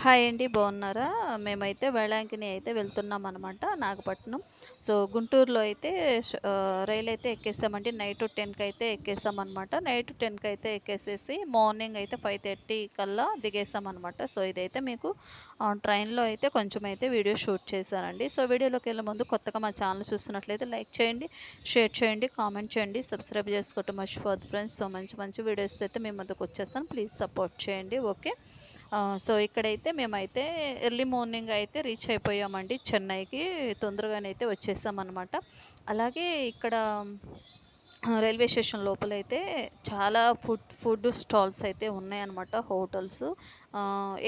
Hi అండి. బాగున్నారా? మేమైతే వేళాంకిని అయితే వెళ్తున్నామనమాట నాగపట్నం. సో, గుంటూరులో అయితే రైలు అయితే ఎక్కేసామండి. నైట్ 10కి అయితే ఎక్కేసామనమాట. నైట్ 10కి అయితే ఎక్కేసేసి మార్నింగ్ అయితే 5:30 కల్లా దిగేసామనమాట. సో, ఇదైతే మీకు ట్రైన్‌లో అయితే కొంచెం అయితే వీడియో షూట్ చేశానండి. సో, వీడియోలోకెళ్ళే ముందు కొత్తగా మా ఛానల్ చూస్తున్నట్లయితే లైక్ చేయండి, షేర్ చేయండి, కామెంట్ చేయండి, సబ్స్క్రైబ్ చేసుకోవటం మర్చిపోవద్దు ఫ్రెండ్స్. సో, మంచి మంచి వీడియోస్‌తో అయితే మీ ముందుకు వచ్చేస్తాను. ప్లీజ్ సపోర్ట్ చేయండి. ఓకే. సో, ఇక్కడైతే మేమైతే ఎర్లీ మార్నింగ్ అయితే రీచ్ అయిపోయామండి చెన్నైకి. తొందరగానైతే వచ్చేసామనమాట. అలాగే ఇక్కడ రైల్వే స్టేషన్ లోపలైతే చాలా ఫుడ్ స్టాల్స్ అయితే ఉన్నాయన్నమాట. హోటల్స్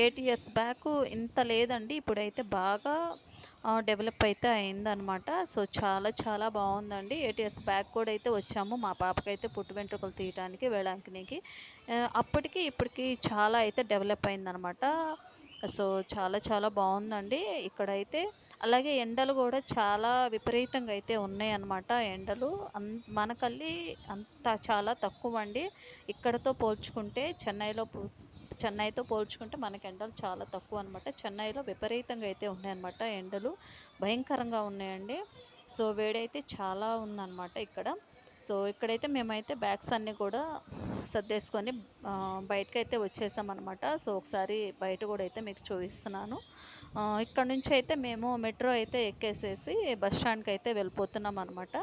8 ఇయర్స్ బ్యాక్ ఇంత లేదండి. ఇప్పుడైతే బాగా డెవలప్ అయితే అయిందనమాట. సో, చాలా చాలా బాగుందండి. 8 ఇయర్స్ బ్యాక్ కూడా అయితే వచ్చాము మా పాపకైతే పుట్టు వెంట్రుకలు తీయటానికి వేళాంకినికి. అప్పటికి ఇప్పటికి చాలా అయితే డెవలప్ అయిందనమాట. సో, చాలా చాలా బాగుందండి ఇక్కడైతే. అలాగే ఎండలు కూడా చాలా విపరీతంగా అయితే ఉన్నాయన్నమాట. ఎండలు మనకల్లి అంత చాలా తక్కువండి. ఇక్కడతో పోల్చుకుంటే చెన్నైతో పోల్చుకుంటే మనకి ఎండలు చాలా తక్కువ అనమాట. చెన్నైలో విపరీతంగా అయితే ఉన్నాయన్నమాట ఎండలు. భయంకరంగా ఉన్నాయండి. సో, వేడైతే చాలా ఉందన్నమాట ఇక్కడ. సో, ఇక్కడైతే మేమైతే బ్యాగ్స్ అన్నీ కూడా సర్దేసుకొని బయటకైతే వచ్చేసామన్నమాట. సో, ఒకసారి బయట కూడా అయితే మీకు చూపిస్తున్నాను. ఇక్కడ నుంచి అయితే మేము మెట్రో అయితే ఎక్కేసేసి బస్ స్టాండ్కి అయితే వెళ్ళిపోతున్నాం అనమాట.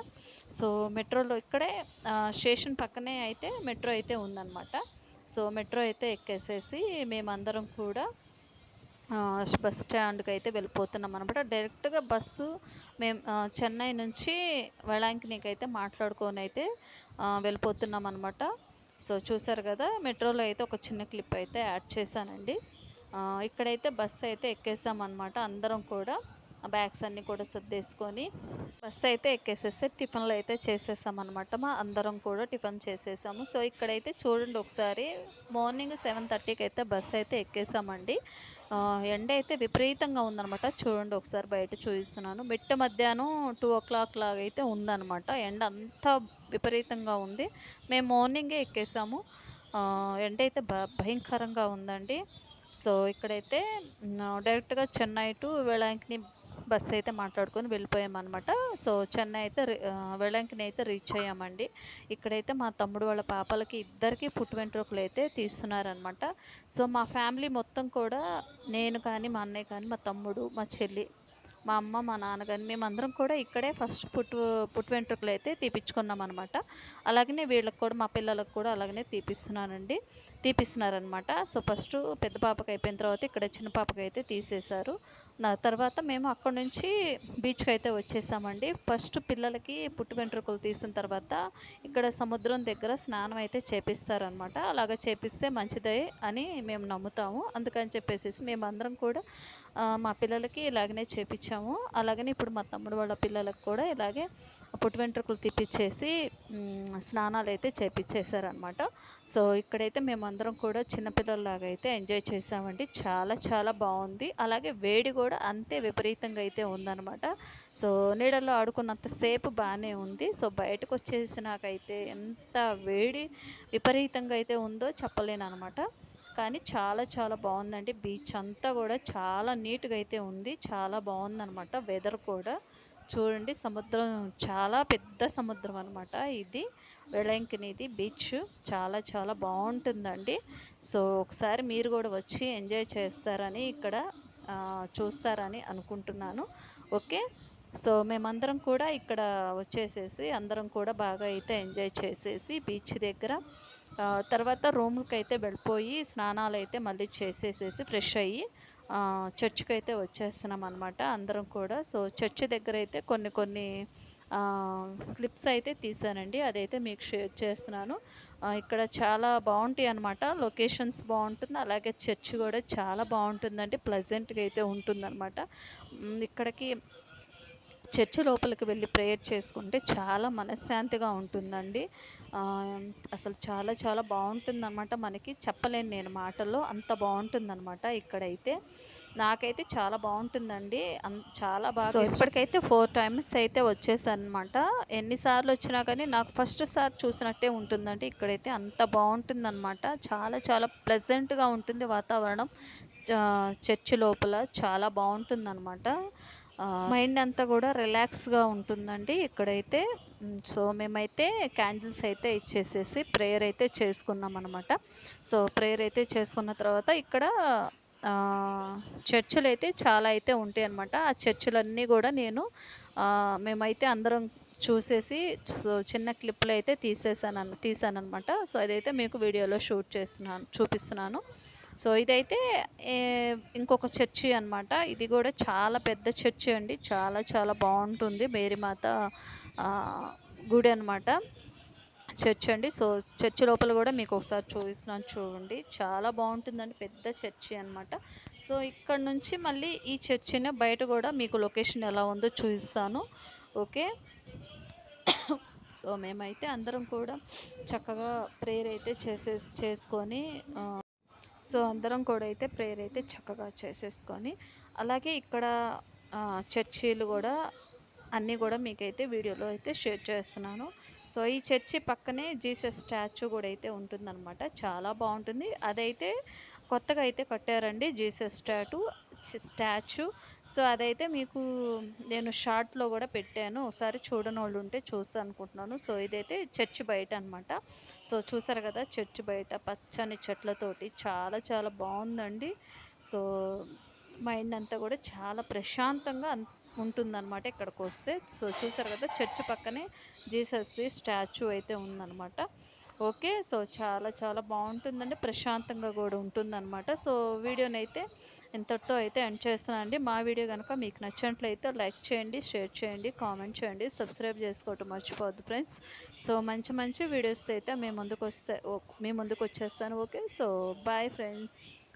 సో, మెట్రోలో ఇక్కడే స్టేషన్ పక్కనే అయితే మెట్రో అయితే ఉందన్నమాట. సో, మెట్రో అయితే ఎక్కేసేసి మేమందరం కూడా బస్ స్టాండ్కి అయితే వెళ్ళిపోతున్నాం అనమాట. డైరెక్ట్గా బస్సు మేము చెన్నై నుంచి వేళాంకినికి అయితే మాట్లాడుకొని అయితే వెళ్ళిపోతున్నాం అనమాట. సో, చూసారు కదా, మెట్రోలో అయితే ఒక చిన్న క్లిప్ అయితే యాడ్ చేశానండి. ఇక్కడైతే బస్సు అయితే ఎక్కేసామన్నమాట అందరం కూడా. బ్యాగ్స్ అన్నీ కూడా సర్దేసుకొని బస్సు అయితే ఎక్కేసేస్తే టిఫిన్లు అయితే చేసేసామన్నమాట. అందరం కూడా టిఫిన్ చేసేసాము. సో, ఇక్కడైతే చూడండి ఒకసారి, మార్నింగ్ 7:30కి అయితే బస్సు అయితే ఎక్కేసామండి. ఎండ అయితే విపరీతంగా ఉందనమాట. చూడండి ఒకసారి బయట చూపిస్తున్నాను. మిట్ట మధ్యాహ్నం 2:00 లాగైతే ఉందన్నమాట. ఎండ అంతా విపరీతంగా ఉంది. మేము మార్నింగే ఎక్కేసాము. ఎండ అయితే భయంకరంగా ఉందండి. సో, ఇక్కడైతే డైరెక్ట్గా చెన్నై టు వేళాంకిని బస్సు అయితే మాట్లాడుకొని వెళ్ళిపోయామన్నమాట. సో, చెన్నై అయితే వేళాంకిని అయితే రీచ్ అయ్యామండి. ఇక్కడైతే మా తమ్ముడు వాళ్ళ పాపలకి ఇద్దరికి పుట్టు వెంట్రుకలు అయితే తీస్తున్నారనమాట. సో, మా ఫ్యామిలీ మొత్తం కూడా, నేను కానీ, మా అన్నయ్య కానీ, మా తమ్ముడు, మా చెల్లి, మా అమ్మ, మా నాన్న కానీ మేమందరం కూడా ఇక్కడే ఫస్ట్ పుట్టు వెంట్రుకలు అయితే తీపిచ్చుకున్నామన్నమాట. అలాగనే వీళ్ళకి కూడా, మా పిల్లలకు కూడా అలాగనే తీపిస్తున్నారనమాట. సో, ఫస్ట్ పెద్ద పాపకి అయిపోయిన తర్వాత ఇక్కడ చిన్న పాపకి అయితే తీసేశారు. తర్వాత మేము అక్కడ నుంచి బీచ్కి అయితే వచ్చేసామండి. ఫస్ట్ పిల్లలకి పుట్టు వెంట్రుకలు తీసిన తర్వాత ఇక్కడ సముద్రం దగ్గర స్నానం అయితే చేపిస్తారనమాట. అలాగ చేపిస్తే మంచిదే అని మేము నమ్ముతాము. అందుకని చెప్పేసి మేమందరం కూడా మా పిల్లలకి ఇలాగనే చేపించాము. అలాగనే ఇప్పుడు మా తమ్ముడు వాళ్ళ పిల్లలకు కూడా ఇలాగే పుట్టు వెంట్రుకలు తీపిచ్చేసి స్నానాలు అయితే చేపించేశారనమాట. సో, ఇక్కడైతే మేమందరం కూడా చిన్నపిల్లల్లాగా అయితే ఎంజాయ్ చేసామండి. చాలా చాలా బాగుంది. అలాగే వేడి కూడా అంతే విపరీతంగా అయితే ఉందన్నమాట. సో, నీడల్లో ఆడుకున్నంత సేపు బాగానే ఉంది. సో, బయటకు వచ్చేసినాకైతే ఎంత వేడి విపరీతంగా అయితే ఉందో చెప్పలేను అనమాట. కానీ చాలా చాలా బాగుందండి. బీచ్ అంతా కూడా చాలా నీట్గా అయితే ఉంది. చాలా బాగుందన్నమాట. వెదర్ కూడా చూడండి, సముద్రం చాలా పెద్ద సముద్రం అనమాట ఇది. వెళంకినిది బీచ్ చాలా చాలా బాగుంటుందండి. సో, ఒకసారి మీరు కూడా వచ్చి ఎంజాయ్ చేస్తారని ఇక్కడ చూస్తారని అనుకుంటున్నాను. ఓకే. సో, మేమందరం కూడా ఇక్కడ వచ్చేసేసి అందరం కూడా బాగా అయితే ఎంజాయ్ చేసేసి బీచ్ దగ్గర తర్వాత రూమ్కి అయితే వెళ్ళిపోయి స్నానాలు అయితే మళ్ళీ చేసేసేసి ఫ్రెష్ అయ్యి చర్చ్కి అయితే వచ్చేస్తున్నాం అనమాట అందరం కూడా. సో, చర్చ్ దగ్గర అయితే కొన్ని కొన్ని క్లిప్స్ అయితే తీసానండి. అదైతే మీకు షేర్ చేస్తున్నాను. ఇక్కడ చాలా బాగుంటాయి అన్నమాట. లొకేషన్స్ బాగుంటుంది. అలాగే చర్చ్ కూడా చాలా బాగుంటుందండి. ప్లెజెంట్గా అయితే ఉంటుందన్నమాట. ఇక్కడికి చర్చి లోపలికి వెళ్ళి ప్రేయర్ చేసుకుంటే చాలా మనశ్శాంతిగా ఉంటుందండి. అసలు చాలా చాలా బాగుంటుందన్నమాట. మనకి చెప్పలేను నేను మాటల్లో, అంత బాగుంటుందన్నమాట ఇక్కడైతే. నాకైతే చాలా బాగుంటుందండి. చాలా బాగా. సో, ఇప్పటికైతే 4 టైమ్స్ అయితే వచ్చేసానమాట. ఎన్నిసార్లు వచ్చినా కానీ నాకు ఫస్ట్ సారి చూసినట్టే ఉంటుందండి. ఇక్కడైతే అంత బాగుంటుందన్నమాట. చాలా చాలా ప్లెజెంట్గా ఉంటుంది వాతావరణం. చర్చి లోపల చాలా బాగుంటుందన్నమాట. మైండ్ అంతా కూడా రిలాక్స్గా ఉంటుందండి ఇక్కడైతే. సో మేమైతే క్యాండిల్స్ అయితే ఇచ్చేసేసి ప్రేయర్ అయితే చేసుకున్నాం అనమాట. సో ప్రేయర్ అయితే చేసుకున్న తర్వాత ఇక్కడ చర్చిలు అయితే చాలా అయితే ఉంటాయి అన్నమాట. ఆ చర్చిలన్నీ కూడా మేమైతే అందరం చూసేసి, సో చిన్న క్లిప్లు అయితే తీసానన్నమాట. సో అదైతే మీకు వీడియోలో షూట్ చేస్తున్నాను, చూపిస్తున్నాను. సో ఇదైతే ఇంకొక చర్చి అనమాట. ఇది కూడా చాలా పెద్ద చర్చి అండి. చాలా చాలా బాగుంటుంది. మేరీమాత గుడి అనమాట, చర్చ్ అండి. సో చర్చి లోపల కూడా మీకు ఒకసారి చూపిస్తున్నాను చూడండి. చాలా బాగుంటుందండి, పెద్ద చర్చి అనమాట. సో ఇక్కడ నుంచి మళ్ళీ ఈ చర్చిని బయట కూడా మీకు లొకేషన్ ఎలా ఉందో చూపిస్తాను. ఓకే. సో మేమైతే అందరం కూడా చక్కగా ప్రేయర్ అయితే చేసుకొని, సో అందరం కూడా అయితే ప్రేయర్ అయితే చక్కగా చేసేసుకొని, అలాగే ఇక్కడ చర్చీలు కూడా అన్నీ కూడా మీకైతే వీడియోలో అయితే షేర్ చేస్తున్నాను. సో ఈ చర్చి పక్కనే జీసస్ స్టాచ్యూ కూడా అయితే ఉంటుందన్నమాట. చాలా బాగుంటుంది. అదైతే కొత్తగా అయితే కట్టారండి, జీసస్ స్టాచ్యూ. సో అదైతే మీకు నేను షార్ట్లో కూడా పెట్టాను, ఒకసారి చూడని వాళ్ళు ఉంటే చూస్తాను అనుకుంటున్నాను. సో ఇదైతే చర్చి బయట అనమాట. సో చూసారు కదా, చర్చి బయట పచ్చని చెట్లతోటి చాలా చాలా బాగుందండి. సో మైండ్ అంతా కూడా చాలా ప్రశాంతంగా ఉంటుందన్నమాట ఇక్కడికి వస్తే. సో చూసారు కదా, చర్చి పక్కనే జీసస్ది స్టాచ్యూ అయితే ఉందన్నమాట. ఓకే. సో చాలా చాలా బాగుంటుందండి, ప్రశాంతంగా కూడా ఉంటుందన్నమాట. సో వీడియోనైతే ఇంతటితో అయితే ఎండ్ చేస్తున్నాను అండి. మా వీడియో కనుక మీకు నచ్చినట్లయితే లైక్ చేయండి, షేర్ చేయండి, కామెంట్ చేయండి, సబ్స్క్రైబ్ చేసుకోవటం మర్చిపోవద్దు ఫ్రెండ్స్. సో మంచి మంచి వీడియోస్తో అయితే మీ ముందుకు వచ్చేస్తాను. ఓకే. So bye friends.